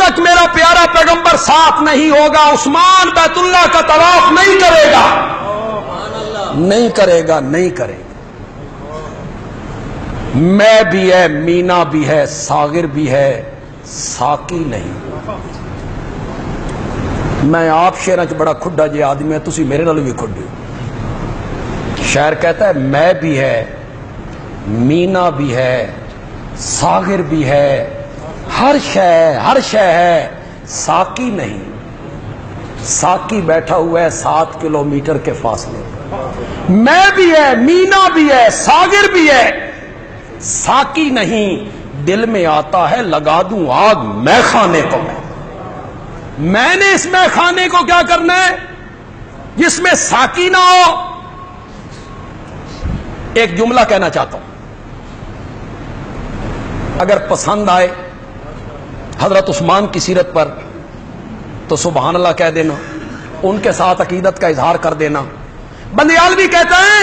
تک میرا پیارا پیغمبر ساتھ نہیں ہوگا عثمان بیت اللہ کا طواف نہیں کرے گا، نہیں کرے گا، نہیں کرے گا۔ میں بھی ہے، مینا بھی ہے، ساغر بھی ہے، ساقی نہیں۔ میں آپ شیراں چ بڑا کھڈا جے آدمی ہے، تسی میرے نال بھی کھڈے۔ شاعر کہتا ہے میں بھی ہے، مینا بھی ہے، ساغر بھی ہے، ہر شے ہے، ساقی نہیں۔ ساقی بیٹھا ہوا ہے 7 کلومیٹر کے فاصلے۔ میں بھی ہے، مینا بھی ہے، ساغر بھی ہے، ساقی نہیں۔ دل میں آتا ہے لگا دوں آگ میں خانے کو، میں نے اس میں خانے کو کیا کرنا ہے جس میں ساقی نہ ہو۔ ایک جملہ کہنا چاہتا ہوں، اگر پسند آئے حضرت عثمان کی سیرت پر تو سبحان اللہ کہہ دینا، ان کے ساتھ عقیدت کا اظہار کر دینا۔ بندیالوی کہتا ہے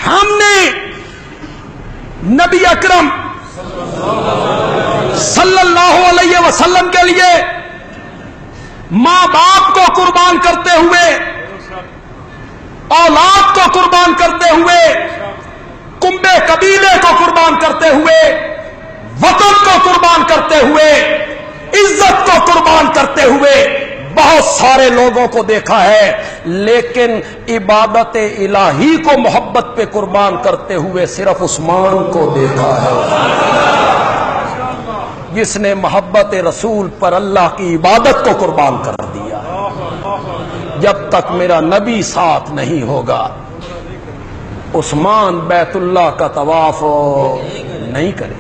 ہم نے نبی اکرم صلی اللہ علیہ وسلم کے لیے ماں باپ کو قربان کرتے ہوئے، اولاد کو قربان کرتے ہوئے، کنبے قبیلے کو قربان کرتے ہوئے، وطن کو قربان کرتے ہوئے، عزت کو قربان کرتے ہوئے بہت سارے لوگوں کو دیکھا ہے، لیکن عبادت الہی کو محبت پہ قربان کرتے ہوئے صرف عثمان کو دیکھا ہے، جس نے محبت رسول پر اللہ کی عبادت کو قربان کر دیا۔ جب تک میرا نبی ساتھ نہیں ہوگا عثمان بیت اللہ کا طواف نہیں کرے۔